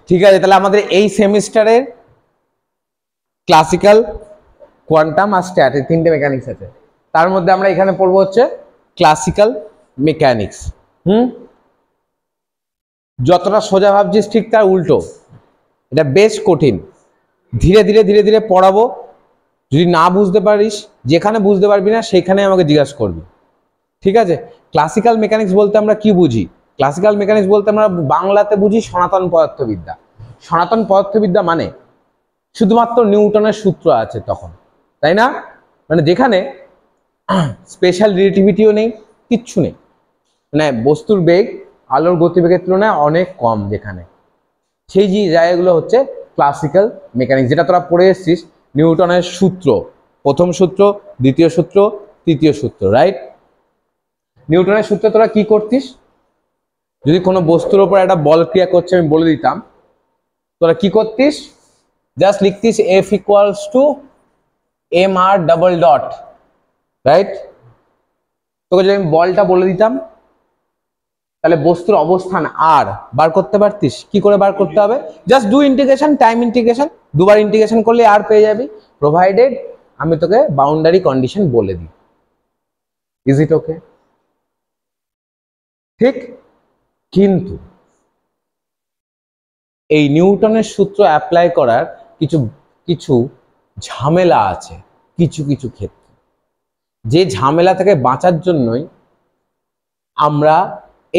ঠিক আছে, তাহলে আমাদের এই সেমিস্টারের ক্লাসিক্যাল, কোয়ান্টাম আর স্ট্যাট এই তিনটে মেকানিক্স আছে। তার মধ্যে আমরা এখানে পড়বো হচ্ছে ক্লাসিক্যাল মেকানিক্স। যতটা সোজা ভাবছিস ঠিক তার উল্টো, এটা বেশ কঠিন। ধীরে ধীরে ধীরে ধীরে পড়াবো। যদি না বুঝতে পারিস, যেখানে বুঝতে পারবি না সেখানে আমাকে জিজ্ঞাসা করবি, ঠিক আছে? ক্লাসিক্যাল মেকানিক্স বলতে আমরা কি বুঝি? ক্লাসিক্যাল মেকানিক্স বলতে আমরা বাংলাতে বুঝি সনাতন পদার্থবিদ্যা। সনাতন পদার্থবিদ্যা মানে শুধুমাত্র নিউটনের সূত্র আছে তখন, তাই না? মানে যেখানে স্পেশাল রিলেটিভিটিও নেই, কিচ্ছু নেই, মানে বস্তুর বেগ আলোর গতিবেগের তুলনায় অনেক কম, যেখানে সেই যে জায়গাগুলো হচ্ছে ক্লাসিক্যাল মেকানিক্স। যেটা তোরা পড়ে এসেছিস, নিউটনের সূত্র, প্রথম সূত্র, দ্বিতীয় সূত্র, তৃতীয় সূত্র, রাইট? নিউটনের সূত্রে তোরা কি করতিস? যদি কোনো বস্তুর উপর একটা বল ক্রিয়া করছে আমি বলে দিতাম, তোরা কি করতিস? জাস্ট লিখতিস F equals to mr double dot, right? তোকে যদি আমি বলটা বলে দিতাম, তাহলে বস্তুর অবস্থান আর বার করতে পারতিস। কি করে বার করতে হবে? Just do integration, time integration, দুবার ইন্টিগ্রেশন করলে আর পেয়ে যাবি, প্রোভাইডেড আমি তোকে বাউন্ডারি কন্ডিশন বলে দিই। ইজ ইট ওকে? ঠিক। কিন্তু এই নিউটনের সূত্র অ্যাপ্লাই করার কিছু কিছু ঝামেলা আছে কিছু কিছু ক্ষেত্রে। যে ঝামেলা থেকে বাঁচার জন্যই আমরা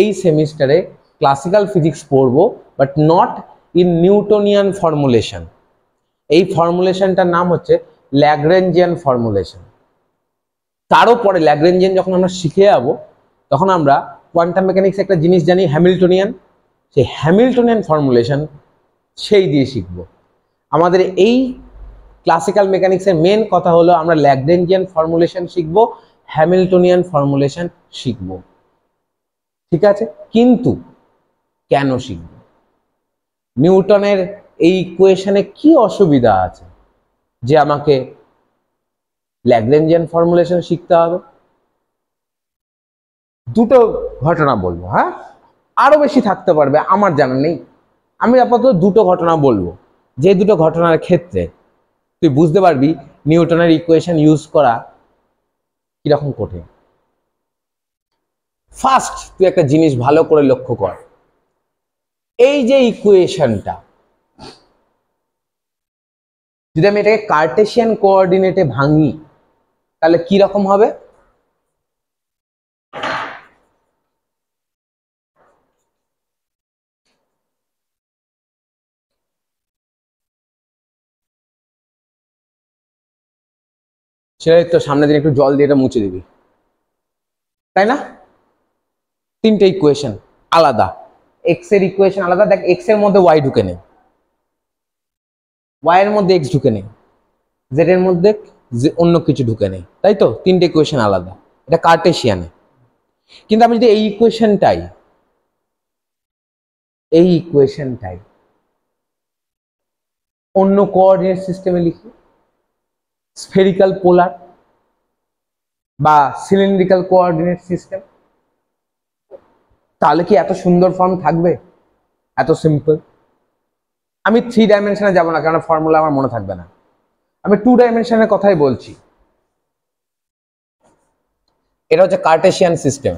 এই সেমিস্টারে ক্লাসিক্যাল ফিজিক্স পড়বো, but not in Newtonian formulation. এই ফর্মুলেশনটার নাম হচ্ছে ল্যাগ্রেঞ্জিয়ান ফর্মুলেশন। তারও পরে ল্যাগ্রেঞ্জিয়ান যখন আমরা শিখে যাবো, তখন আমরা কোয়ান্টাম মেকানিক্স একটা জিনিস জানি হ্যামিল্টনিয়ান, সেই হ্যামিল্টনিয়ান ফর্মুলেশন সেই দিয়ে শিখবো। আমাদের এই ক্লাসিক্যাল মেকানিক্সের মেন কথা হলো আমরা ল্যাগ্রেঞ্জিয়ান ফর্মুলেশন শিখবো, হ্যামিল্টনিয়ান ফর্মুলেশন শিখবো, ঠিক আছে? কিন্তু কেন শিখব? নিউটনের এই ইকুয়েশনে কি অসুবিধা আছে যে আমাকে ল্যাগ্রেঞ্জিয়ান ফর্মুলেশন শিখতে হবে? দুটো ঘটনা বলবো, হ্যাঁ, আরো বেশি থাকতে পারবে, আমার জানা নেই। আমি আপাতত দুটো ঘটনা বলবো, যে দুটো ঘটনার ক্ষেত্রে তুই বুঝতে পারবি নিউটনের ইকুয়েশন ইউজ করা কিরকম কঠিন। ফার্স্ট, তুই একটা জিনিস ভালো করে লক্ষ্য কর, এই যে ইকুয়েশনটা, যদি আমি এটাকে কার্টেসিয়ান কোঅর্ডিনেটে ভাঙি তাহলে কি রকম হবে? সেটা তো সামনে দিন একটু জল দিয়ে এটা মুছে দিবি, তাই না? তিনটে ইকুয়েশন আলাদা, এক্স এর ইকুয়েশন আলাদা। দেখ, এক্স এর মধ্যে ওয়াই ঢুকে নেই, ওয়াই এর মধ্যে এক্স ঢুকে নেই, জেড এর মধ্যে অন্য কিছু ঢুকে নেই, তাই তো? তিনটে ইকুয়েশন আলাদা, এটা কার্টেসিয়ানে। কিন্তু আমি যদি এই ইকুয়েশনটাই অন্য কোঅর্ডিনেট সিস্টেমে লিখি, স্ফেরিক্যাল পোলার বা সিলিন্ড্রিক্যাল কোঅর্ডিনেট সিস্টেম, তাহলে কি এত সুন্দর ফর্ম থাকবে? এত সিম্পল? আমি 3 ডাইমেনশনে যাব না, কারণ ফর্মুলা আমার মনে থাকবে না। আমি 2 ডাইমেনশনের কথাই বলছি। এটা হচ্ছে কার্টেসিয়ান সিস্টেম।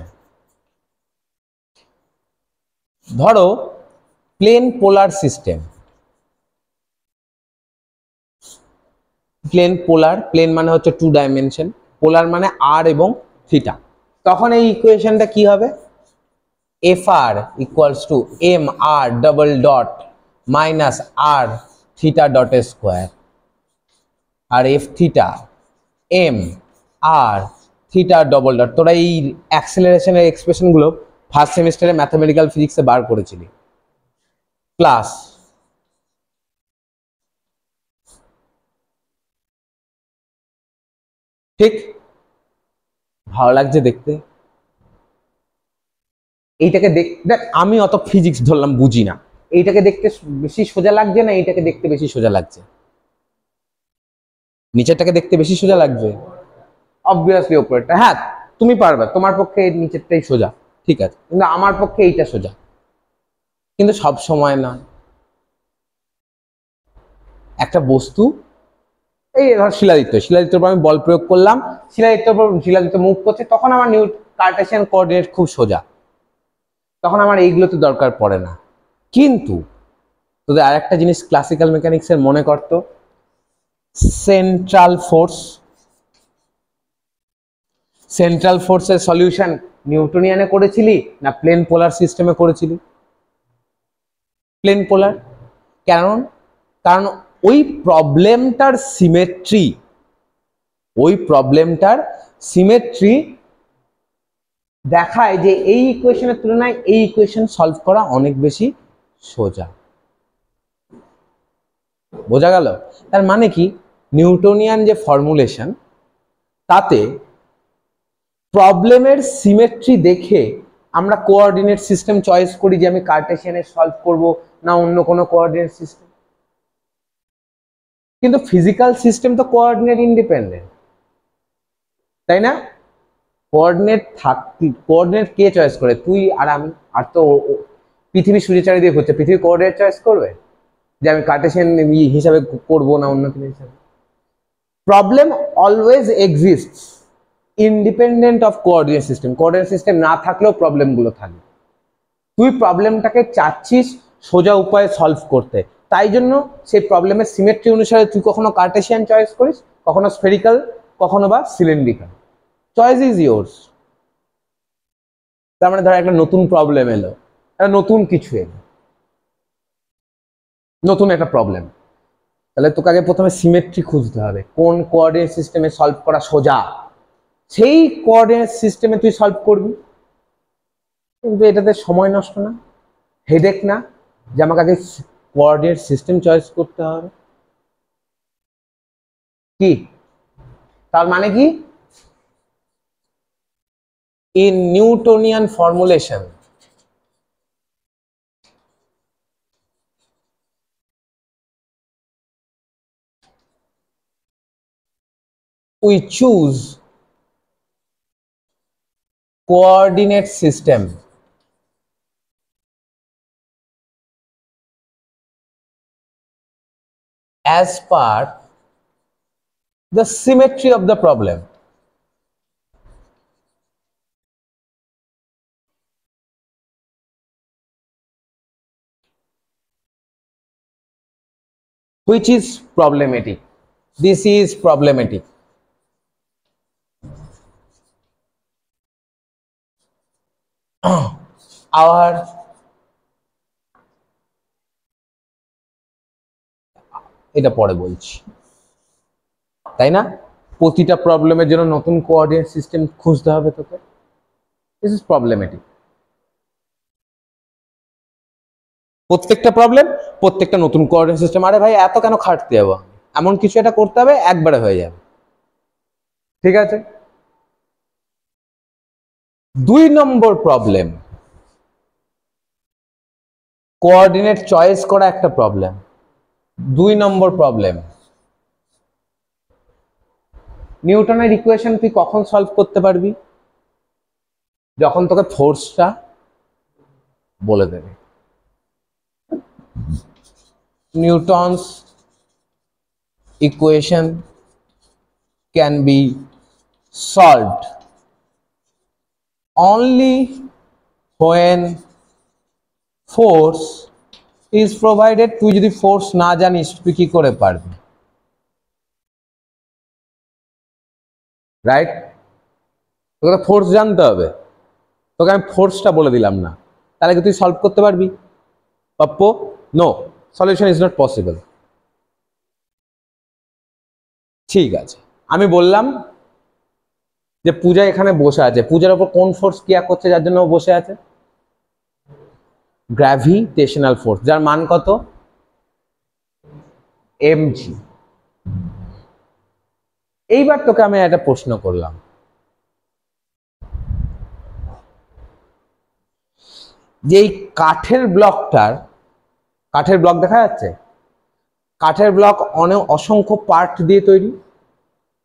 ধরো প্লেন পোলার সিস্টেম, প্লেন পোলার, প্লেন মানে হচ্ছে 2 ডাইমেনশন, পোলার মানে আর এবং থিটা। তখন এই ইকুয়েশনটা কি হবে? FR equals to MR double dot minus R theta dot square, আর F theta M R theta double dot. তোরা এই অ্যাক্সেলারেশনের এক্সপ্রেশনগুলো ফার্স্ট সেমিস্টারে ম্যাথমেটিক্যাল ফিজিক্সে বার করেছিলি, প্লাস ঠিক? ভালো লাগছে দেখতে? এইটাকে দেখ, আমি অত ফিজিক্স ধরলাম বুঝি না, এইটাকে দেখতে বেশি সোজা লাগছে না এইটাকে দেখতে বেশি সোজা লাগছে? নিচেরটাকে দেখতে বেশি সোজা লাগছে অবভিয়াসলি উপরেরটা। হ্যাঁ, তুমি পারবে, তোমার পক্ষে এই নিচেরটাই সোজা, ঠিক আছে, কিন্তু আমার পক্ষে এইটা সোজা। কিন্তু সব সময় না, একটা বস্তু, এই ধর শিলাদিত্যর উপর আমি বল প্রয়োগ করলাম, শিলাদিত্য মুভ করছে, তখন আমার কার্টেসিয়ান কোঅর্ডিনেট খুব সোজা, তখন আমার এইগুলো তো দরকার পড়ে না। কিন্তু তোদের আরেকটা জিনিস ক্লাসিক্যাল মেকানিক্সের মনে করতো, সেন্ট্রাল ফোর্সের সলিউশন নিউটনিয়ানে করেছিলি না প্লেন পোলার সিস্টেমে করেছিলি? প্লেন পোলার। কারণ ওই প্রবলেমটার সিমেট্রি দেখায় যে এই ইকুয়েশনের তুলনায় এই ইকুয়েশন সলভ করা অনেক বেশি সোজা। বোঝা গেল? তার মানে কি, নিউটনিয়ান যে ফর্মুলেশন, তাতে প্রবলেমের সিমেট্রি দেখে আমরা কোঅর্ডিনেট সিস্টেম চয়েস করি যে আমি কার্টেসিয়ানে সলভ করব না অন্য কোনো কোঅর্ডিনেট সিস্টেম। কিন্তু ফিজিক্যাল সিস্টেম তো কোঅর্ডিনেট ইন্ডিপেন্ডেন্ট, তাই না? কোঅর্ডিনেট কে চয়েস করে? তুই আর আমি। আর তো পৃথিবী সূর্যের চারিদিকে ঘুরছে, পৃথিবী কোঅর্ডিনেট চয়েস করবে যে আমি কার্টেসিয়ান হিসাবে করব না অন্য কিছু হিসাবে? Problem always exists independent of coordinate system. Coordinate system না থাকলেও প্রবলেমগুলো থাকবে। তুই প্রবলেমটাকে চাচ্ছিস সোজা উপায়ে সলভ করতে, তাই জন্য সেই প্রবলেমের সিমেট্রি অনুসারে তুই কখনো কার্টেসিয়ান চয়েস করিস, কখনো স্ফেরিক্যাল, কখনো বা সিলিন্ড্রিক্যাল। Choice is yours. তার মানে ধর একটা নতুন প্রবলেম এলো, একটা নতুন কিছু এলো, নতুন একটা প্রবলেম, তাহলে তোকে আগে প্রথমে সিমেট্রি খুঁজতে হবে, কোন কোঅর্ডিনেট সিস্টেমে সলভ করা সোজা, সেই কোঅর্ডিনেট সিস্টেমে তুই সলভ করবি। কিন্তু এটাতে সময় নষ্ট না, হেডেক না, যে আমাকে আগে কোঅর্ডিনেট সিস্টেম চয়েস করতে হবে। কি তার মানে কি? In Newtonian formulation we choose coordinate system as per the symmetry of the problem. Which is problematic. This is problematic. Our এটা পরে বলছি, তাই না? প্রতিটা প্রবলেমের জন্য নতুন কোঅর্ডিনেট সিস্টেম খুঁজতে হবে তোকে। This is problematic. প্রত্যেকটা প্রবলেম, প্রত্যেকটা নতুন কোঅর্ডিনেট সিস্টেম। আরে ভাই এত কেন খাটতে যাবো? এমন কিছু এটা করতে হবে, একবারে হয়ে যাবে। ঠিক আছে? 2 নম্বর প্রবলেম, কোঅর্ডিনেট চয়েস করা একটা প্রবলেম। 2 নম্বর প্রবলেম, নিউটনের ইকুয়েশন তুই কখন সলভ করতে পারবি? যখন তোকে ফোর্সটা বলে দেবে। Newton's equation can be solved only when force is provided. তুই যদি ফোর্স না জানিস তুই কি করে পারবি? রাইট? তোকে ফোর্স জানতে হবে। তোকে আমি ফোর্সটা বলে দিলাম না, তাহলে কি তুই সলভ করতে পারবি? Pappo, no, solution is not possible. ঠিক আছে, আমি বললাম যে পূজা এখানে বসে আছে, পূজার উপর কোন ফোর্স ক্রিয়া করছে যার জন্য ও বসে আছে? গ্র্যাভিটেশনাল ফোর্স, যার মান কত? mg। এইবার তোকে আমি একটা প্রশ্ন করলাম, যে এই কাঠের ব্লক দেখা যাচ্ছে? কাঠের ব্লক অসংখ্য পার্ট দিয়ে তৈরি।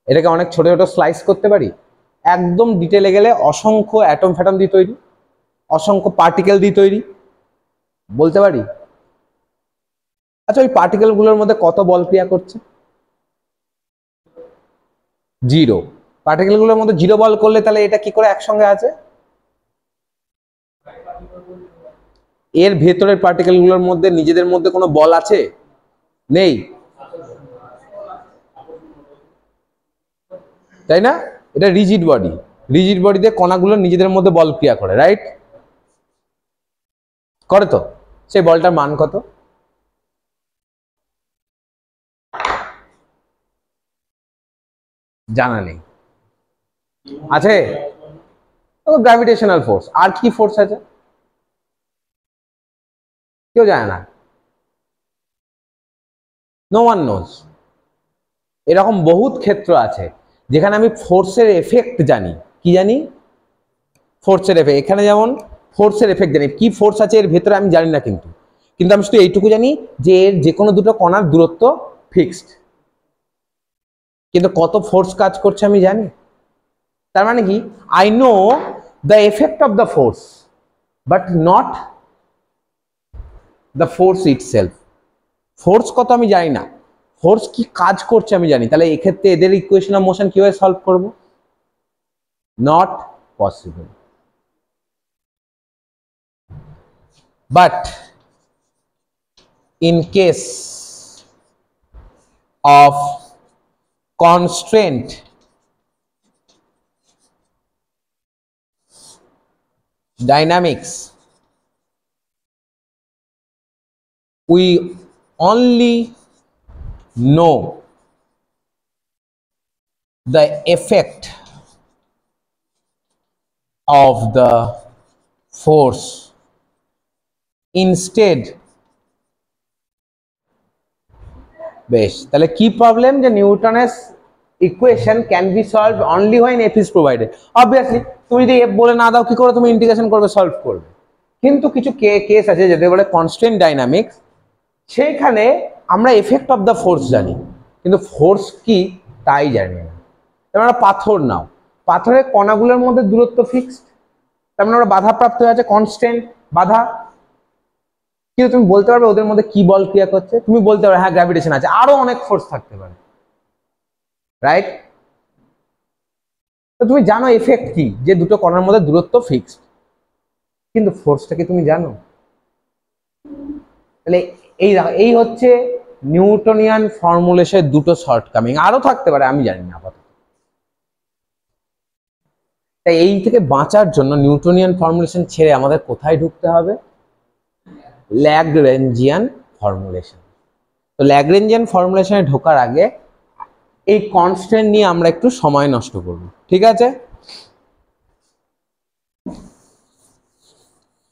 এটাকে অনেক ছোট ছোট স্লাইস করতে পারি, একদম ডিটেলে গেলে অসংখ্য অ্যাটম ফ্যাটম দিয়ে তৈরি, অসংখ্য পার্টিকেল দিয়ে তৈরি, বলতে পারি। আচ্ছা, ওই পার্টিকেল গুলোর মধ্যে কত বল ক্রিয়া করছে? জিরো। পার্টিকেল গুলোর মধ্যে জিরো বল করলে তাহলে এটা কি করে একসঙ্গে আছে? এর ভেতরের পার্টিকেল গুলোর মধ্যে নিজেদের মধ্যে কোনো বল আছে? নেই, তাই না? এটা রিজিড বডি। রিজিড বডিতে কণাগুলো নিজেদের মধ্যে বল ক্রিয়া করে, রাইট? করে তো। সেই বলটার মান কত? জানা নেই। আছে? Gravitational force. আর কি ফোর্স আছে? কেউ জানে না। No one knows. এরকম বহুত ক্ষেত্র আছে যেখানে আমি ফোর্সের এফেক্ট জানি। কি জানি? ফোর্সের এফেক্ট। এখানে যেমন ফোর্সের এফেক্ট জানি, কি ফোর্স আছে এর ভেতরে আমি জানি না, কিন্তু কিন্তু আমি শুধু এইটুকু জানি যে এর যে কোনো দুটো কণার দূরত্ব ফিক্সড, কিন্তু কত ফোর্স কাজ করছে আমি জানি। তার মানে কি, I know the effect of the force but not the force itself. Force কত আমি জানি না, ফোর্স কি কাজ করছে আমি জানি। তাহলে এক্ষেত্রে এদের ইকুয়েশন অফ মোশন কিভাবে সলভ করব? Not possible. But in case of constraint dynamics, we only know the effect of the force. Instead, বেশ, তাহলে কি প্রবলেম? যে নিউটনের equation can be solve only when F is provided. Obviously তুমি যদি F বলে না দাও কি করে তুমি ইন্টিগ্রেশন করবে, সলভ করবে? কিন্তু কিছু কেস আছে যেটা বলে কনস্ট্যান্ট ডাইনামিক্স, সেইখানে আমরা এফেক্ট অফ দ্য ফোর্স জানি কিন্তু ফোর্স কি তাই জানি না। তোমরা পাথর নাও, পাথরের কণাগুলোর মধ্যে দূরত্ব ফিক্সড, তার মানে ওরা বাধাপ্রাপ্ত হয়ে আছে, কনস্ট্যান্ট বাধা। কিন্তু তুমি বলতে পারবে ওদের মধ্যে কি বল ক্রিয়া করছে? তুমি বলতে পারবে হ্যাঁ গ্র্যাভিটেশন আছে, আরো অনেক ফোর্স থাকতে পারে, রাইট? তো তুমি জানো এফেক্ট কি, যে দুটো কণার মধ্যে দূরত্ব ফিক্সড, কিন্তু ফোর্সটা কি তুমি জানো? তাহলে এই হচ্ছে নিউটনিয়ান ফর্মুলেশনের দুটো শর্টকামিং। আরো থাকতে পারে, আমি জানি না আপাতত। তাই এই থেকে বাঁচার জন্য নিউটনিয়ান ফর্মুলেশন ছেড়ে আমাদের কোথায় ঢুকতে হবে? ল্যাগ্রেঞ্জিয়ান ফর্মুলেশন। তো ল্যাগ্রেঞ্জিয়ান ফর্মুলেশনে ঢোকার আগে এই কনস্ট্যান্ট নিয়ে আমরা একটু সময় নষ্ট করব, ঠিক আছে?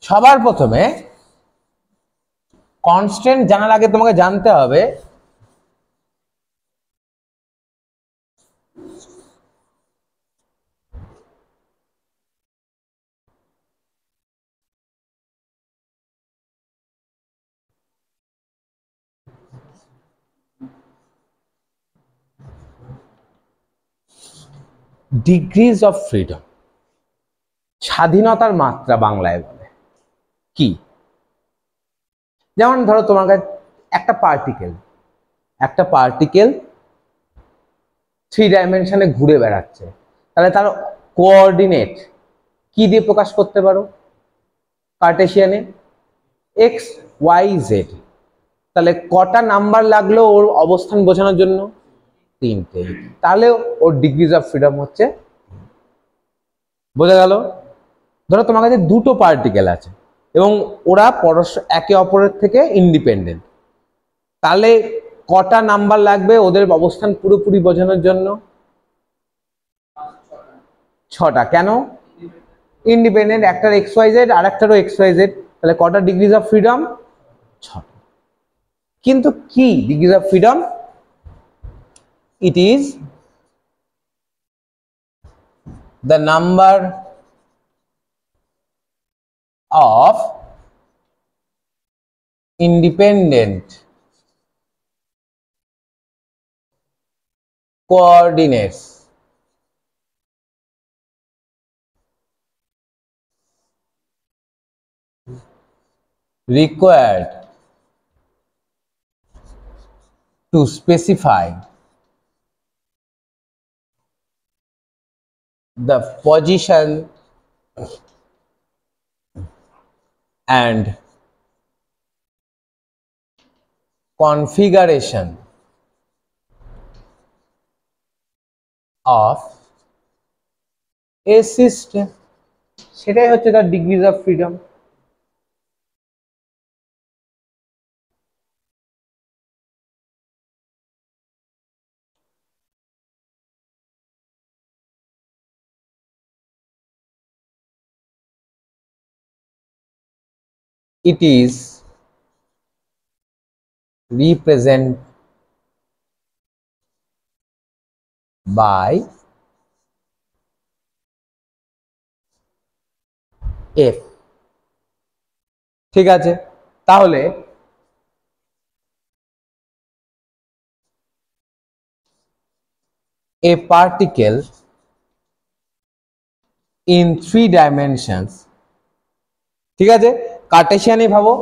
সবার প্রথমে কনস্ট্যান্ট জানার আগে তোমাকে জানতে হবে ডিগ্রিজ অফ ফ্রিডম। স্বাধীনতার মাত্রা বাংলায় বলে কি? যেমন ধরো তোমার কাছে একটা পার্টিকেল 3 ডাইমেনশনে ঘুরে বেড়াচ্ছে, তাহলে তার কোঅর্ডিনেট কি দিয়ে প্রকাশ করতে পারো? কার্টেশিয়ানে এক্স ওয়াই জেড। তাহলে কটা নাম্বার লাগলো ওর অবস্থান বোঝানোর জন্য? 3টে। তাহলে ওর ডিগ্রিজ অফ ফ্রিডম হচ্ছে। বোঝা গেল? ধরো তোমার কাছে দুটো পার্টিকেল আছে এবং ওরা একে অপরের থেকে ইন্ডিপেন্ডেন্ট, তাহলে কটা নাম্বার লাগবে ওদের অবস্থান পুরোপুরি বোঝানোর জন্য? 6টা। কেন? ইন্ডিপেন্ডেন্ট, একটার এক্স ওয়াই জেড আর একটারও এক্স ওয়াই জেড, তাহলে কটা ডিগ্রিজ অফ ফ্রিডম? 6টা। কিন্তু কি degrees of freedom? It is the number of independent coordinates required to specify the position and configuration of a system. সেটাই হচ্ছে তার degrees of freedom. It is represented by F। ঠিক আছে, তাহলে a particle in 3 dimensions, ঠিক আছে, কার্টেসিয়ানই ভাবো,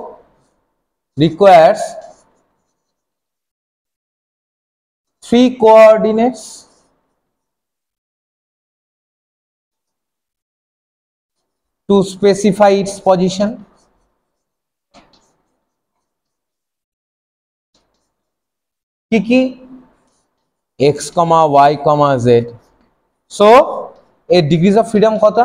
requires 3 coordinates to specify its position। কি কি? x, y, z। সো এর ডিগ্রিজ অফ ফ্রিডম কত?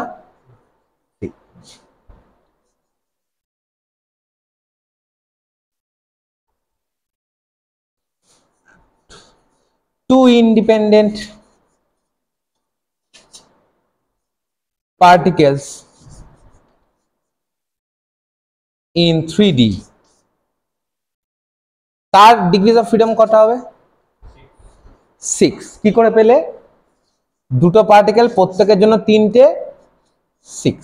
Two independent particles in 3D, তার ডিগ্রিজ অফ ফ্রিডম কত হবে? 6। কি করে পেলে? দুটো পার্টিকেল, প্রত্যেকের জন্য 3টে, 6।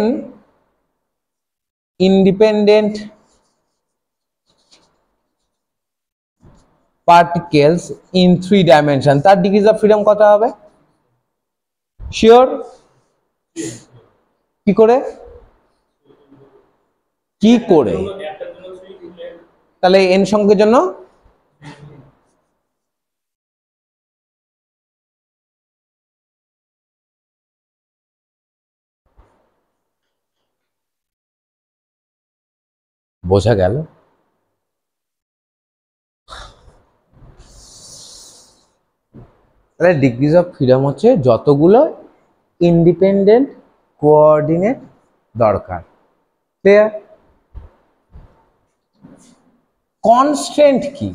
n independent particles in 3 dimension, তার ডিগ্রিজ অফ ফ্রিডম কত হবে? শিওর? কি করে? কি করে? তাহলে n সংখ্যার জন্য বোঝা গেল? তাহলে ডিগ্রিজ অফ ফ্রিডম হচ্ছে যতগুলো ইন্ডিপেন্ডেন্ট কোঅর্ডিনেট দরকার। ক্লিয়ার? কনস্ট্যান্ট কি?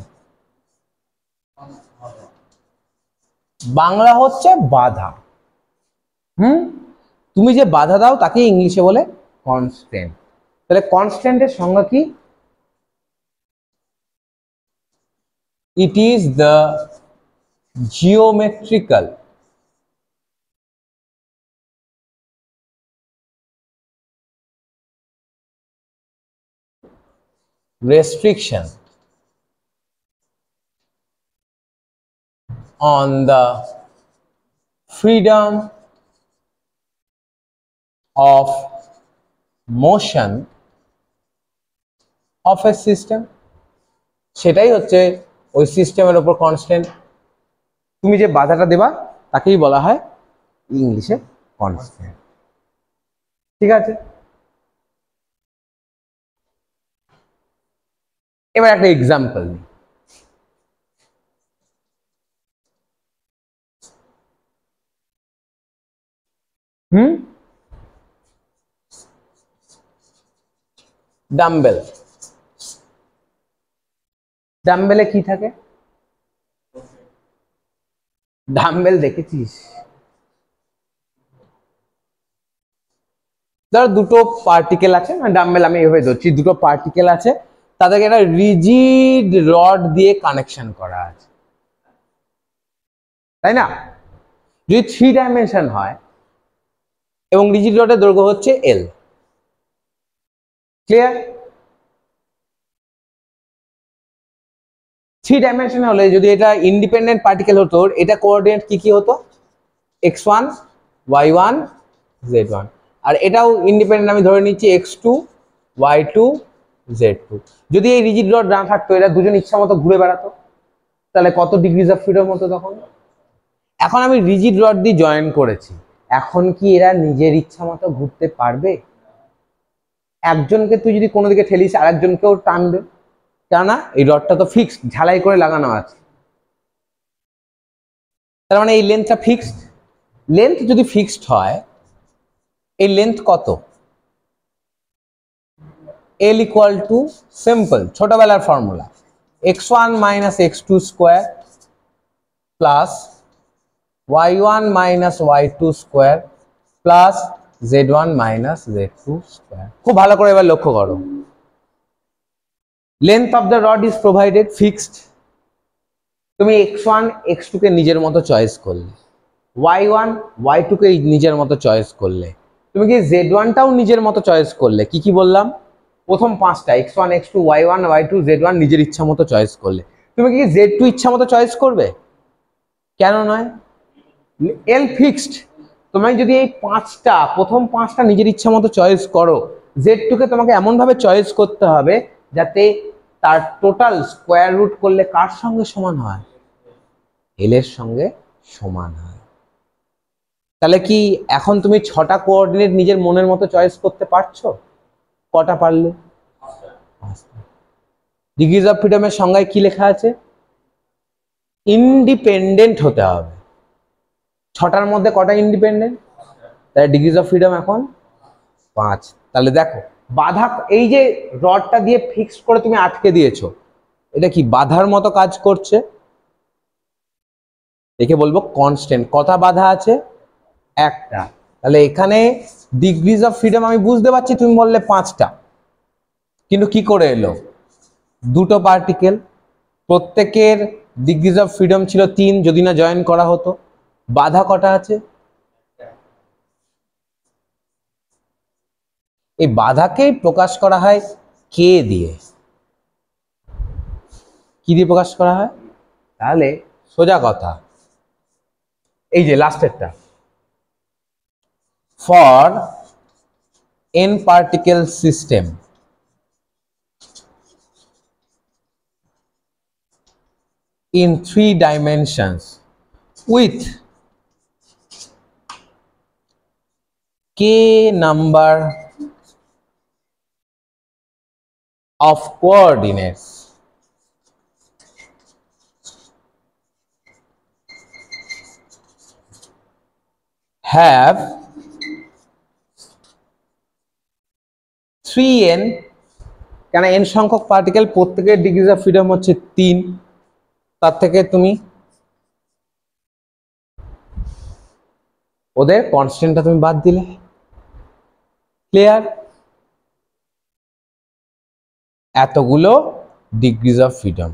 বাংলা হচ্ছে বাধা। তুমি যে বাধা দাও তাকে ইংলিশে বলে কনস্ট্যান্ট। তাহলে কনস্ট্যান্টের সংজ্ঞা কি? It is the geometrical restriction on the freedom of motion of a system। সেটাই হচ্ছে ওই সিস্টেমের উপর কনস্ট্যান্ট। তুমি যে বাধাটা দেবা তাকেই বলা হয় ইংলিশে কনস্ট্যান্ট। ঠিক আছে, এবার একটা এক্সাম্পল নিই। ডাম্বেল। ডাম্বেলে কি থাকে? ডাম্বেল দেখেছিস? ধর দুটো পার্টিকেল আছে, ডাম্বেল আমি এভাবে ধরছি, দুটো পার্টিকেল আছে, তাদেরকে একটা রিজিড রড দিয়ে কানেকশন করা আছে, তাই না? যদি 3 ডাইমেনশন হয় এবং রিজিড রডের দৈর্ঘ্য হচ্ছে L। ক্লিয়ার? 3 ডাইমেনশন হলে যদি এটা ইন্ডিপেন্ডেন্ট পার্টিকেল হতো, এটা কোঅর্ডিনেট কি কি হতো? x1, y1, z1। আর এটাও ইন্ডিপেন্ডেন্ট, আমি ধরে নিচ্ছি x2, y2, Z2। যদি এই রিজিড রড না থাকতো, এরা দুজন ইচ্ছা মতো ঘুরে বেড়াতো, তাহলে কত ডিগ্রিজ অফ ফ্রিডম হতো তখন। এখন আমি রিজিড রড দিয়ে জয়েন করেছি, এখন কি এরা নিজের ইচ্ছা মতো ঘুরতে পারবে? একজনকে তুই যদি কোনো দিকে ঠেলিস, আরেকজনকেও টানবে, কেননা এই রডটা তো ফিক্সড, ঝালাই করে লাগানো আছে। তার মানে এই লেন্থটা ফিক্সড। লেন্থ যদি ফিক্সড হয়, এই লেন্থ কত? L ইকুয়াল টু সিম্পল ছোটবেলার formula, x1 minus x2 square plus y1 minus y2 square plus z1 minus z2 square. খুব ভালো করে এবার লক্ষ্য করো, length of the rod is provided fixed. তুমি x1 x2 কে নিজের মতো চয়েস করলে, y1 y2 কে নিজের মতো চয়েস করলে, তুমি কি z1টাও নিজের মতো চয়েস করলে। কি কি বললাম? প্রথম পাঁচটা x1 x2 y1 y2 z1 নিজের ইচ্ছা মতো চয়েস করলে। তুমি কি z2 ইচ্ছা মতো চয়েস করবে? কেন নয়? L fixed. তোমায় যদি এই পাঁচটা, প্রথম পাঁচটা নিজের ইচ্ছা মতো চয়েস করো, z2 কে তোমাকে এমন ভাবে চয়েস করতে হবে যাতে তার টোটাল স্কোয়ার রুট করলে কার সঙ্গে সমান হয়? L এর সঙ্গে সমান হয়। তাহলে কি এখন তুমি 6টা কোঅর্ডিনেট নিজের মনের মতো চয়েস করতে পারছো? কটা পারলে? ডিগ্রিজ অফ ফ্রিডমের সংজ্ঞায় কি লেখা আছে? ইন্ডিপেন্ডেন্ট হতে হবে। 6টার মধ্যে কটা ইন্ডিপেন্ডেন্ট? তাহলে ডিগ্রিজ অফ ফ্রিডম এখন 5। তাহলে দেখো বাধা, এই যে রডটা দিয়ে ফিক্স করে তুমি আটকে দিয়েছো, এটা কি বাধার মতো কাজ করছে? একে বলবো কনস্ট্যান্ট। কটা বাধা আছে? একটা। তাহলে এখানে ডিগ্রিজ অফ ফ্রিডম আমি বুঝতে পারছি, তুমি বললে 5টা, কিন্তু কি করে এলো? দুটো পার্টিকেল, প্রত্যেকের ডিগ্রিজ অফ ফ্রিডম ছিল 3 যদি না জয়েন করা হতো। বাধা কটা আছে? এই বাধাকেই প্রকাশ করা হয় কে দিয়ে। কি দিয়ে প্রকাশ করা হয়? তাহলে সোজা কথা, এই যে লাস্টেরটা, for n particle system in 3 dimensions with k number of coordinates have 3n, কেন n সংখ্যক পার্টিকেল, প্রত্যেকের ডিগ্রিজ অফ ফ্রিডম হচ্ছে 3, তার থেকে তুমি ওদের কনস্ট্যান্টটা তুমি বাদ দিলে। ক্লিয়ার? এতগুলো degrees of freedom.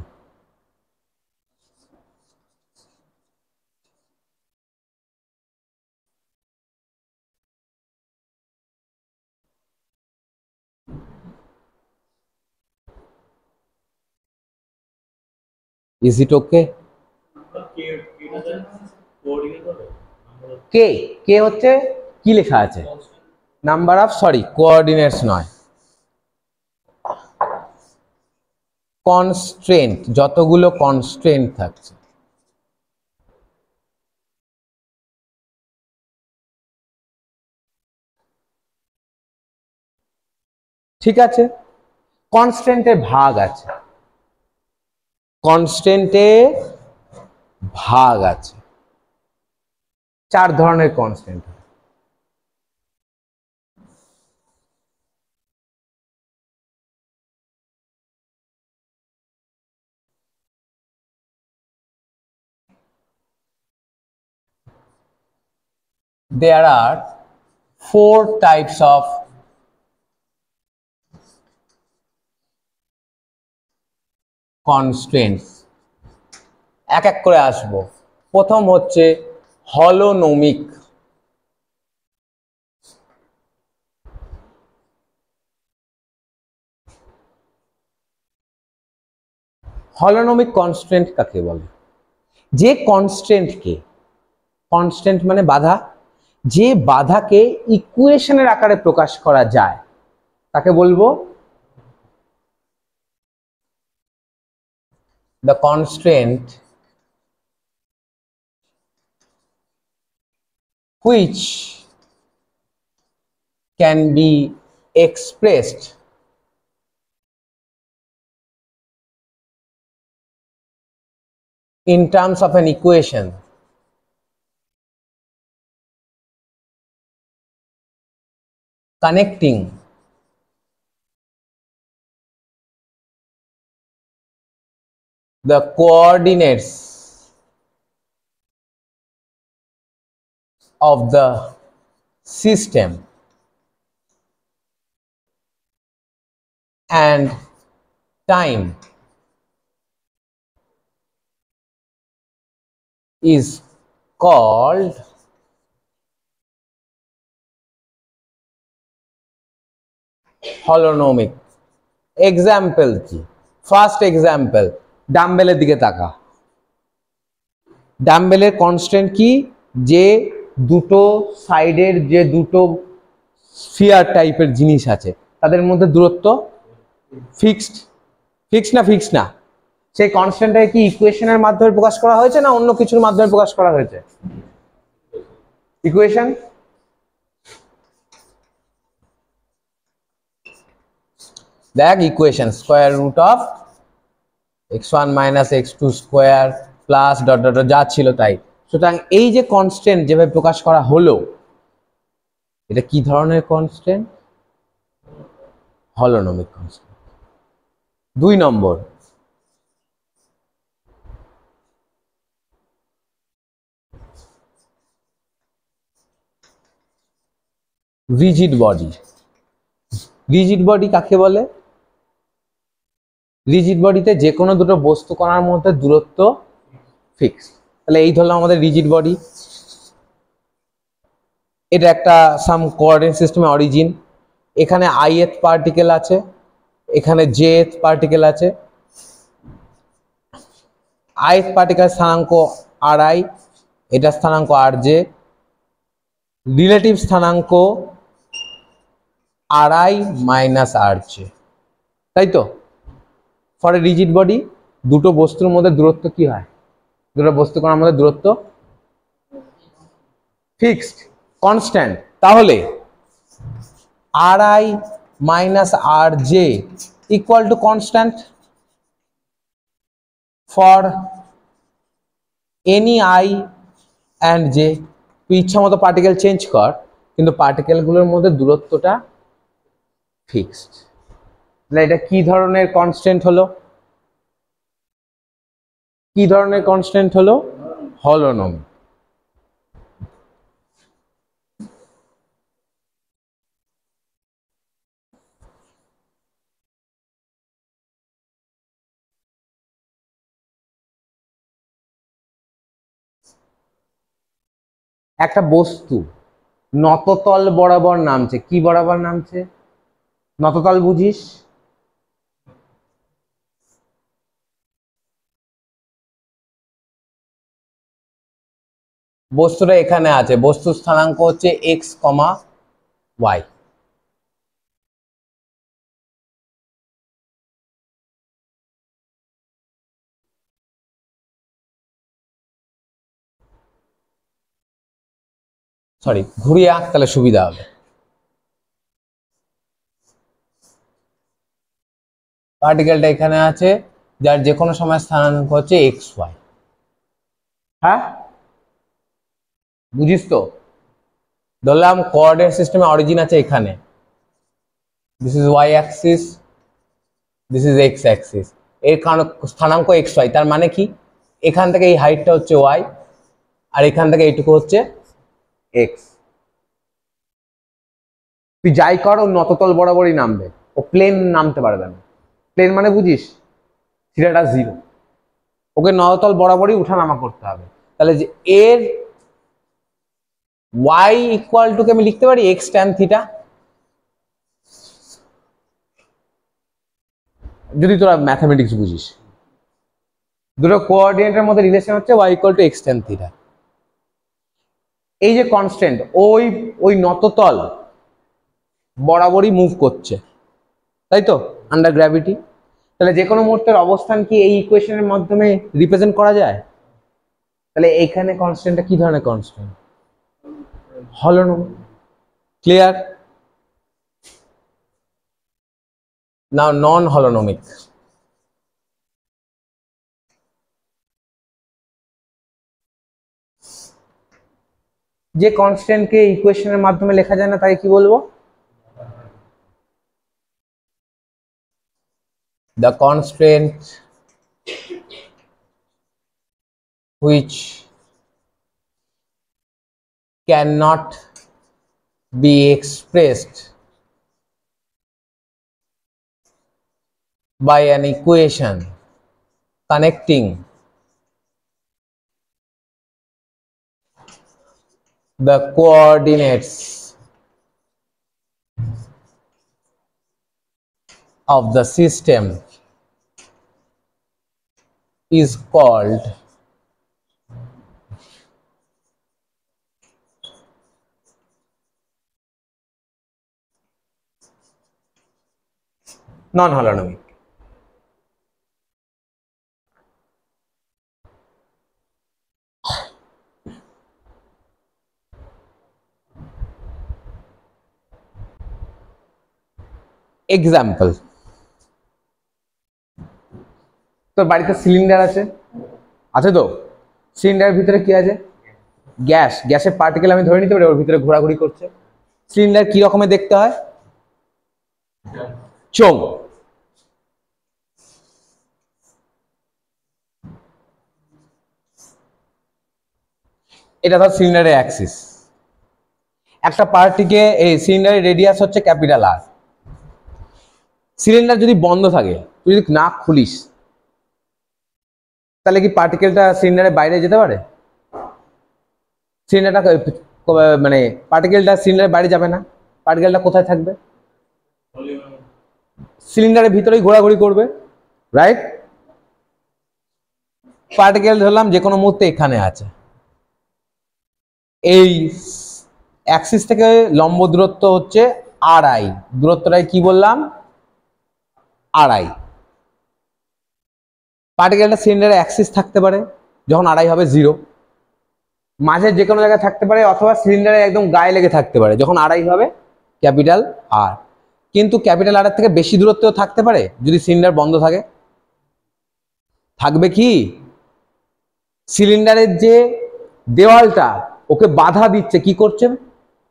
Is it okay? কে কে হচ্ছে কি লেখা আছে? নাম্বার অফ, সরি কোঅর্ডিনেটস নয়, কনস্ট্রেন্ট। যতগুলো কনস্ট্রেন্ট থাকছে, ঠিক আছে? কনস্ট্রেন্টে ভাগ আছে, কনস্ট্রেন্টে ভাগ আছে। 4 ধরনের constant. There are 4 types of constraints। এক এক করে আসবো। প্রথম হচ্ছে হলোনমিক। হলোনমিক কনস্ট্রেন্ট কাকে বলে? যে কনস্ট্রেন্টকে, কনস্ট্রেন্ট মানে বাধা, যে বাধাকে ইকুয়েশনের আকারে প্রকাশ করা যায় তাকে বলবো the constraint which can be expressed in terms of an equation connecting the coordinates of the system and time is called holonomic. Example কি? ফার্স্ট এক্সাম্পল, ডাম্বেলের দিকে তাকা। ডাম্বেলের কনস্ট্যান্ট কি? যে দুটো সাইডের যে দুটো স্ফিয়ার টাইপের জিনিস আছে তাদের মধ্যে দূরত্ব ফিক্সড। ফিক্সড না? ফিক্সড না। সেই কনস্ট্যান্টটাকে কি ইকুয়েশনের মাধ্যমে প্রকাশ করা হয়েছে না অন্য কিছুর মাধ্যমে প্রকাশ করা হয়েছে? ইকুয়েশন। দেখ, equation square root of x1 minus x2 square plus dot dot যা ছিল তাই। সুতরাং এই যে কনস্ট্যান্ট যেভাবে প্রকাশ করা হলো, এটা কি ধরনের কনস্ট্যান্ট? হলোনমিক কনস্ট্যান্ট। 2 নম্বর, রিজিড বডি। রিজিড বডি কাকে বলে? রিজিড বডিতে যে কোনো দুটো বস্তু কণার মধ্যে দূরত্ব ফিক্স। তাহলে এই ধরলাম আমাদের রিজিড বডি। এটা একটা সাম কোঅর্ডিনেট সিস্টেমে অরিজিন। এখানে ith পার্টিকেল আছে, এখানে jth পার্টিকেল আছে। ith পার্টিকেল স্থানাঙ্ক ri, এটা স্থানাঙ্ক rj, রিলেটিভ স্থানাঙ্ক ri মাইনাস rj, তাই তো? ফর এ রিজিড বডি দুটো বস্তুর মধ্যে দূরত্ব কি হয়? দুটো বস্তু কণার মধ্যে দূরত্ব ফিক্সড, কনস্ট্যান্ট। তাহলে ri minus rj equal to constant for any i and j। তুই ইচ্ছা মতো পার্টিকেল চেঞ্জ কর, কিন্তু পার্টিকেলগুলোর মধ্যে দূরত্বটা ফিক্সড। তাহলে এটা কি ধরনের কনস্ট্যান্ট হলো? কি ধরনের কনস্ট্যান্ট হলো? হলোনমিক। একটা বস্তু নততল বরাবর নামছে। কি বরাবর নামছে? নততল বুঝিস? বস্তুটা এখানে আছে, বস্তুর স্থানাঙ্ক হচ্ছে x, y। সরি, ঘুরিয়ে আঁক তাহলে সুবিধা হবে। পার্টিকেলটা এখানে আছে, যার যে কোনো সময় স্থানাঙ্ক হচ্ছে xy। হ্যাঁ, বুঝিস তো? ধরলাম কোঅর্ডিনেট সিস্টেমে অরিজিন আছে এখানে, this is y Axis, this is x Axis. এর কারণ স্থানাঙ্ক xy, তার মানে কি? এখান থেকে এই হাইটটা হচ্ছে y আর এখান থেকে এইটুকু হচ্ছে x। তুই যাই কর, ও নততল বরাবরই নামবে, ও প্লেন নামতে পারবে না। প্লেন মানে বুঝিস? থিটাটা 0, ওকে নততল বরাবরই উঠানামা করতে হবে। তাহলে যে এর y ইকুয়াল টু কে আমি লিখতে পারি x tan থিটা, যদি তোরা ম্যাথমেটিক্স বুঝিস। দুটো কোঅর্ডিনেটের মধ্যে রিলেশন হচ্ছে y equal to x tan theta. এই যে কনস্ট্যান্ট, ওই নততল বরাবরই মুভ করছে, তাই তো, আন্ডার গ্র্যাভিটি। তাহলে যে কোনো মুহূর্তের অবস্থান কি এই ইকুয়েশনের মাধ্যমে রিপ্রেজেন্ট করা যায়? তাহলে এইখানে কনস্ট্যান্টটা কি ধরনের কনস্ট্যান্ট? হলোনমিক। ক্লিয়ার? নাও নন হলোনমিক। যে কনস্ট্যান্টকে ইকুয়েশনের মাধ্যমে লেখা যায় না তাকে কি বলবো? The constraint which cannot be expressed by an equation connecting the coordinates of the system is called non-holonomic. Example, তোর বাড়িতে সিলিন্ডার আছে, আছে তো? সিলিন্ডারের ভিতরে কি আছে? গ্যাস। গ্যাসের পার্টিকেল আমি ধরে নিতে পারি ওর ভিতরে ঘোরাঘুরি করছে। সিলিন্ডার কি রকমের দেখতে হয়? চোঙ। এটা ধর সিলিন্ডারের অ্যাক্সিস। একটা পার্টিকে এই সিলিন্ডারের রেডিয়াস হচ্ছে ক্যাপিটাল আর। সিলিন্ডার যদি বন্ধ থাকে, তুই যদি না খুলিস, তাহলে কি পার্টিকেলটা সিলিন্ডারের বাইরে যেতে পারে? সিলিন্ডারটা মানে পার্টিকেলটা সিলিন্ডারের বাইরে যাবে না। পার্টিকেলটা কোথায় থাকবে? সিলিন্ডারের ভিতরেই ঘোরাঘুরি করবে, রাইট? পার্টিকেল ধরলাম যে কোনো মুহূর্তে এখানে আছে, এই অ্যাক্সিস থেকে লম্ব দূরত্ব হচ্ছে আরআই। দূরত্বটাই কি বললাম? আরআই। পার্টিকেলটা সিলিন্ডারের অ্যাক্সিস থাকতে পারে, যখন আরআই হবে 0। মাঝে যে কোনো জায়গায় থাকতে পারে, অথবা সিলিন্ডারের একদম গায়ে লেগে থাকতে পারে, যখন আরআই হবে ক্যাপিটাল আর। কিন্তু ক্যাপিটাল আর এর থেকে বেশি দূরত্বেও থাকতে পারে যদি সিলিন্ডার বন্ধ থাকে। থাকবে কি? সিলিন্ডারের যে দেওয়ালটা ওকে বাধা দিচ্ছে, কি করছে?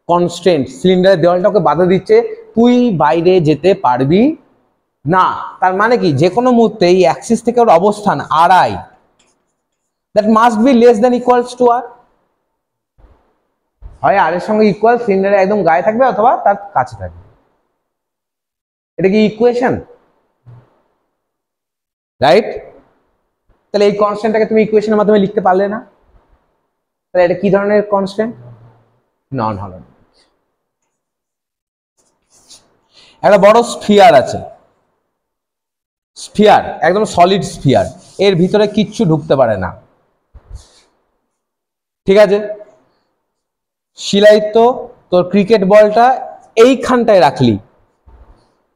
কনস্ট্রেন্ট। সিলিন্ডারের দেওয়ালটা ওকে বাধা দিচ্ছে, তুই বাইরে যেতে পারবি না। তার মানে কি? যে কোনো মুহূর্তে এই অ্যাক্সিস থেকে ওর অবস্থান r i, that must be less than equals to r. হয় আর এর সঙ্গে ইকুয়াল, সিলিন্ডারের একদম গায়ে থাকবে, অথবা তার কাছে থাকবে। এটা কি ইকুয়েশন? রাইট? তাহলে এই কনস্ট্যান্টটাকে তুমি ইকুয়েশনের মাধ্যমে লিখতে পারলে না, তাহলে এটা কি ধরনের কনস্ট্যান্ট? নন হলোনমিক। একটা বড় স্ফিয়ার আছে, স্ফিয়ার একদম সলিড স্ফিয়ার, এর ভিতরে কিচ্ছু ঢুকতে পারে না, ঠিক আছে? শিলাইত্য তোর ক্রিকেট বলটা এইখানটায় রাখলি,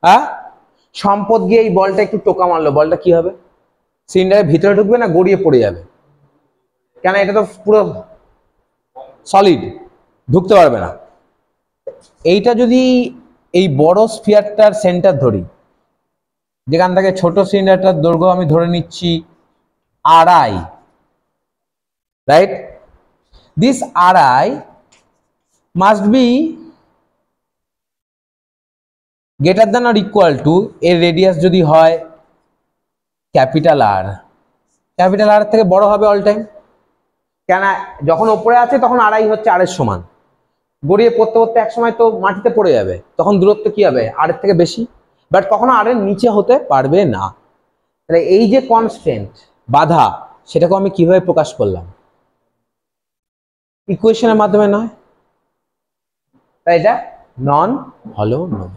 হ্যাঁ? সম্পদ গিয়ে এই বলটা একটু টোকা মারলো, বলটা কি হবে? সিলিন্ডারের ভিতরে ঢুকবে না গড়িয়ে পড়ে যাবে? কেন? এটা তো পুরো সলিড, ঢুকতে পারবে না। এইটা যদি এই বড় স্ফিয়ারটার সেন্টার ধরি, যেখান থেকে ছোট সিলিন্ডারটার দৈর্ঘ্য আমি ধরে নিচ্ছি RI, right? This RI must be greater than or equal to, এর রেডিয়াস যদি হয় ক্যাপিটাল আর, ক্যাপিটাল আর থেকে বড় হবে অল টাইম। কেন? যখন ওপরে আছে তখন আরআই হচ্ছে আর এর সমান, গড়িয়ে পড়তে পড়তে এক সময় তো মাটিতে পড়ে যাবে, তখন দূরত্ব কি হবে? আর এর থেকে বেশি, বাট কখনো আর এর নিচে হতে পারবে না। তাহলে এই যে কনস্ট্যান্ট বাধা, সেটাকে আমি কিভাবে প্রকাশ করলাম? ইকুয়েশনের মাধ্যমে নয়, তাই এটা নন হলোনমিক।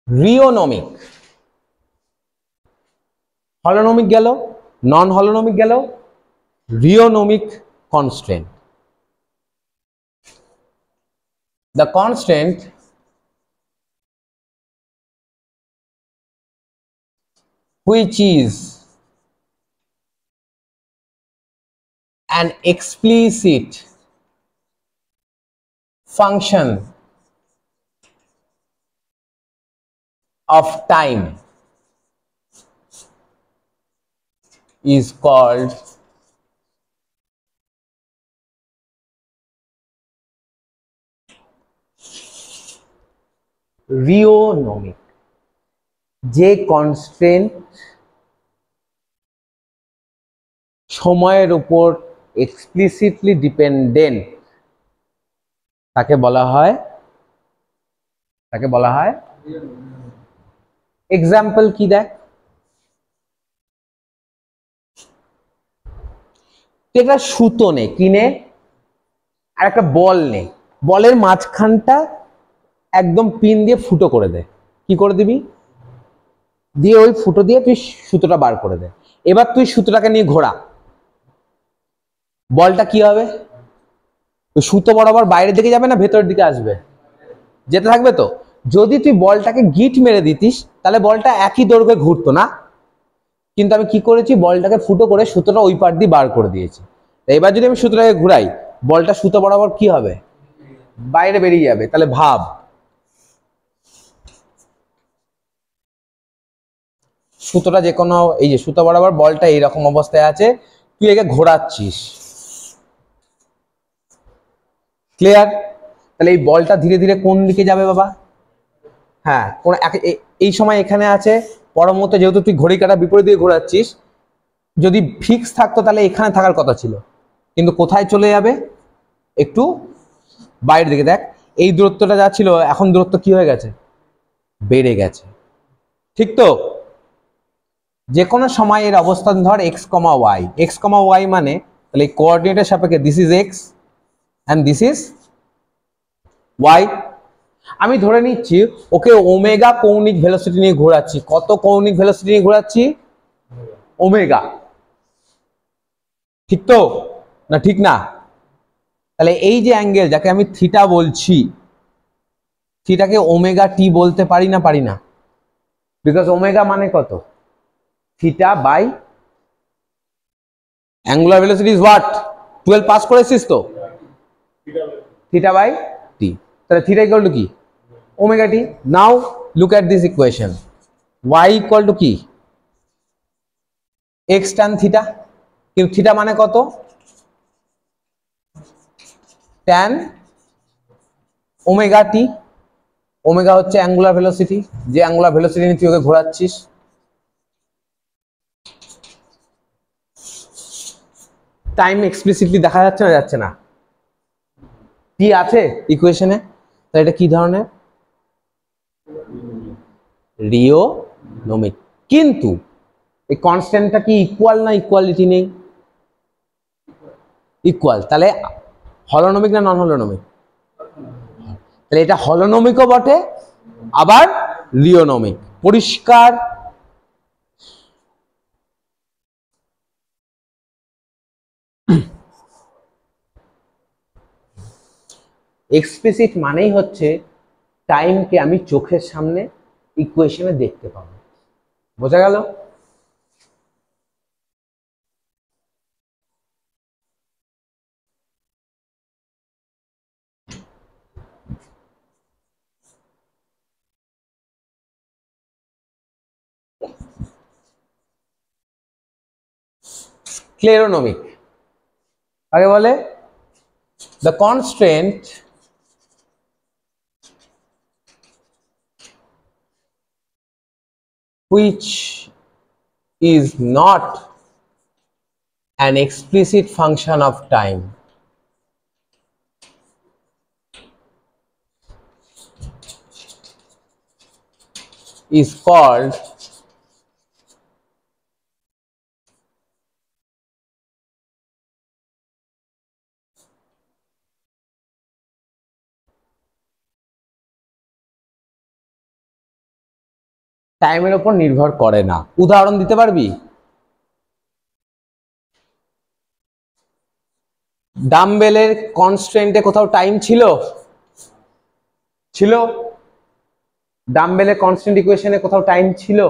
রিওনমিক, হলোনমিক গেল, নন হলোনমিক গেল, রিওনমিক constant. The constant which is an explicit function of time is called রিওনমিক। যে কনস্ট্যান্ট সময়ের উপর এক্সপ্লিসিটলি ডিপেন্ডেন্ট তাকে বলা হয় এক্সাম্পল কি দেখ, একটা সুতো নে, কিনে আর একটা বল নে, বলের মাঝখানটা একদম পিন দিয়ে ফুটো করে দে। কি করে দিবি? দিয়ে ওই ফুটো দিয়ে তুই সুতোটা বার করে দে। এবার তুই সুতোটাকে নিয়ে ঘোরা, বলটা কি হবে? তুই সুতো বরাবর বাইরের দিকে যাবে না ভেতরের দিকে আসবে? যেতে থাকবে তো। যদি তুই বলটাকে গিট মেরে দিতিস তাহলে বলটা একই দৈর্ঘ্যে ঘুরতো না, কিন্তু আমি কি করেছি, বলটাকে ফুটো করে সুতোটা ওই পার দিয়ে বার করে দিয়েছি। এবার যদি আমি সুতোটাকে ঘুরাই, বলটা সুতো বরাবর কি হবে? বাইরে বেরিয়ে যাবে। তাহলে ভাব, সুতোটা যে কোনো, এই যে সুতো বরাবর বলটা এইরকম অবস্থায় আছে, তুই একে ঘোরাচ্ছিস, ক্লিয়ার? তাহলে এই বলটা ধীরে ধীরে কোন দিকে যাবে বাবা? হ্যাঁ, কোন এই সময় এখানে আছে, পর মুহূর্তে যেহেতু তুই ঘড়ি কাঁটা বিপরীত দিকে ঘোরাচ্ছিস, যদি ফিক্স থাকতো তাহলে এখানে থাকার কথা ছিল, কিন্তু কোথায় চলে যাবে? একটু বাইরের দিকে। দেখ, এই দূরত্বটা যা ছিল এখন দূরত্ব কি হয়ে গেছে? বেড়ে গেছে, ঠিক তো? যে কোনো সময় এর অবস্থান ধর এক্স কমা ওয়াই, এক্স কমা ওয়াই মানে তাহলে এই কোঅর্ডিনেটের সাপেক্ষে this is x and this is Y. আমি ধরে নিচ্ছি ওকে ওমেগা কৌণিক ভেলোসিটি নিয়ে ঘোরাচ্ছি। কত কৌণিক ভেলোসিটি নিয়ে ঘোরাচ্ছি? ওমেগা, ঠিক তো না? ঠিক না? তাহলে এই যে অ্যাঙ্গেল যাকে আমি থিটা বলছি, থিটাকে ওমেগা টি বলতে পারি না? পারি না? বিকজ ওমেগা মানে কত? Theta by angular velocity is what? 12 pass করেছিস তো? Theta by t. তাহলে থিটা ইকুয়াল টু কি? Omega t. Now look at this equation, y equal to কি? X tan theta. কিন্তু থিটা মানে কত? Tan omega t. ওমেগা হচ্ছে angular velocity, যে অ্যাঙ্গুলার ভেলোসিটি নিয়ে তুই ওকে ঘোরাচ্ছিস। টাইম এক্সপ্লিসিটলি দেখা যাচ্ছে না? যাচ্ছে না? টি আছে ইকুয়েশনে, তাহলে এটা কি ধরনের? রিওনমিক। কিন্তু এই কনস্ট্যান্টটা কি ইকুয়াল না ইকুয়ালিটি নেই? ইকুয়াল। তাহলে হলোনমিক না নন হলোনমিক? তাহলে এটা হলোনমিকও বটে আবার রিওনমিক। পরিষ্কার? এক্সপ্লিসিট মানেই হচ্ছে টাইমকে আমি চোখের সামনে ইকুয়েশনে দেখতে পাবো। বোঝা গেল? ক্লেরোনমিক আগে বলে, the constraint which is not an explicit function of time is called টাইমের উপর নির্ভর করে না। উদাহরণ দিতে পারবি? ডাম্বেলের কনস্ট্রেন্টে কোথাও টাইম ছিল? ছিল? ডাম্বেলের কনস্ট্যান্ট ইকুয়েশনে কোথাও টাইম ছিল?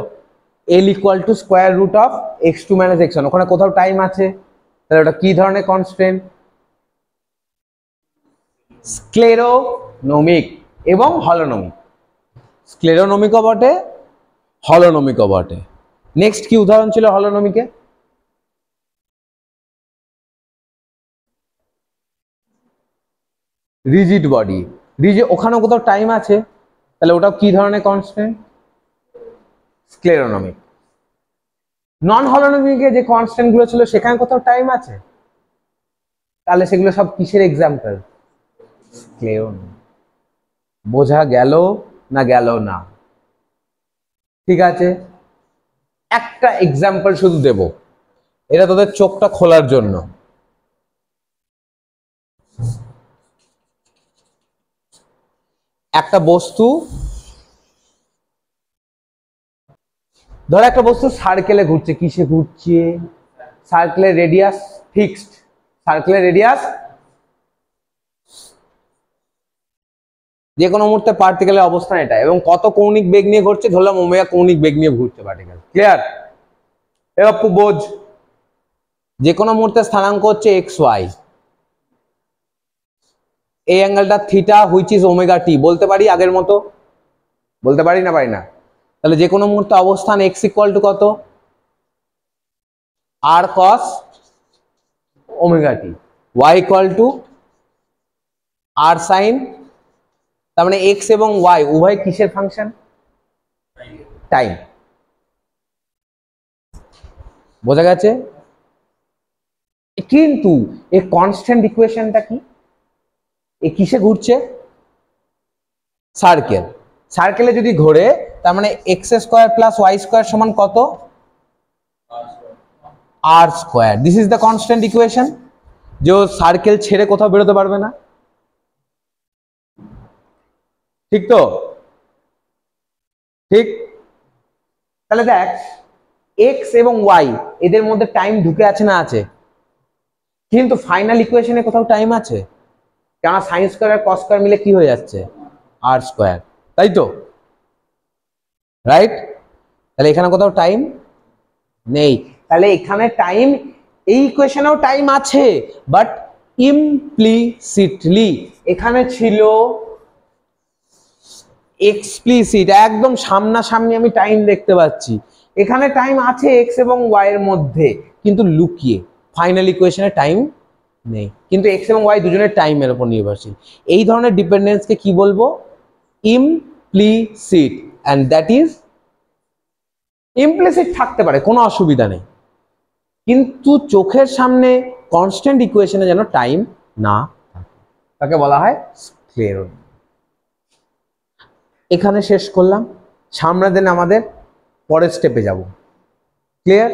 L equal to square root of x2 minus x1, ওখানে কোথাও টাইম আছে? তাহলে ওটা কি ধরনের কনস্ট্যান্ট? স্ক্লেরোনমিক এবং হলোনমিক। স্ক্লেরোনমিকও বটে, হলোনমিকও বটে। নেক্সট কি উদাহরণ ছিল হলোনমিকে? Rigid body. ওখানেও কোথাও টাইম আছে, তাহলে ওটাও কি ধরনের কনস্ট্যান্ট? স্ক্লেরোনমিক। নন হলোনমিকে যে কনস্ট্যান্ট গুলো ছিল সেখানে কোথাও টাইম আছে, তাহলে সেগুলো সব কিসের এক্সাম্পল? স্ক্লেরোনমিক। বোঝা গেল না গেল না? ঠিক আছে, একটা এক্সাম্পল শুধু দেব, এটা তোদের চোখটা খোলার জন্য। একটা বস্তু, ধর একটা বস্তু সার্কেলে ঘুরছে। কিসে ঘুরছে? সার্কেলের রেডিয়াস ফিক্সড। সার্কেলের রেডিয়াস যে কোনো মুহূর্তে পার্টিকেলের অবস্থান এটা, এবং কত কৌণিক বেগ নিয়ে ঘুরছে, ধরলাম ওমেগা কৌণিক বেগ নিয়ে ঘুরছে পার্টিকেল। ক্লিয়ার? এবার বোঝ, যে কোনো মুহূর্তে স্থানাঙ্ক হচ্ছে এক্স ওয়াই, এই অ্যাঙ্গেলটা theta which is omega t বলতে পারি আগের মতো? বলতে পারি না পারি না? তাহলে যে কোনো মুহূর্তে অবস্থান এক্স ইকুয়াল টু কত? R cos omega t, y equal to r sine. তার মানে এক্স এবং ওয়াই উভয় কিসের ফাংশন? টাইম। বোঝা গেছে? কিন্তু এই কনস্ট্যান্ট ইকুয়েশনটা কি? এ কিসে ঘুরছে? সার্কেল। সার্কেলে যদি ঘোরে, তার মানে x square plus y square সমান কত? R square. This is the constant equation, যে সার্কেল ছেড়ে কোথাও বেরোতে পারবে না। ঠিক তো? ঠিক? তাহলে দেখ, এক্স এবং ওয়াই এদের মধ্যে টাইম ঢুকে আছে না আছে? কিন্তু ফাইনাল ইকুয়েশনে কোথাও টাইম আছে? কেন সাইন স্কোয়ার আর কস স্কোয়ার মিলে কি হয়ে যাচ্ছে? আর স্কোয়ার। তাই তো? রাইট? তাহলে এখানে কোথাও টাইম নেই। তাহলে এখানে টাইম, এই ইকুয়েশনেও টাইম আছে, বাট ইমপ্লিসিটলি। এখানে ছিল এক্সপ্লিসিট, একদম সামনাসামনি আমি টাইম দেখতে পাচ্ছি। এখানে টাইম আছে এক্স এবং ওয়াই এর মধ্যে, কিন্তু লুকিয়ে। ফাইনাল ইকুয়েশনে টাইম নেই, কিন্তু এক্স এবং ওয়াই দুজনের টাইমের উপর নির্ভরশীল। এই ধরনের ডিপেন্ডেন্সকে কি বলবো? Implicit. And that is, implicit থাকতে পারে, কোনো অসুবিধা নেই, কিন্তু চোখের সামনে কনস্ট্যান্ট ইকুয়েশনে যেন টাইম না থাকে, তাকে বলা হয় স্ক্লেরোন। এখানে শেষ করলাম, সামনের দিন আমাদের পরের স্টেপে যাব। ক্লিয়ার?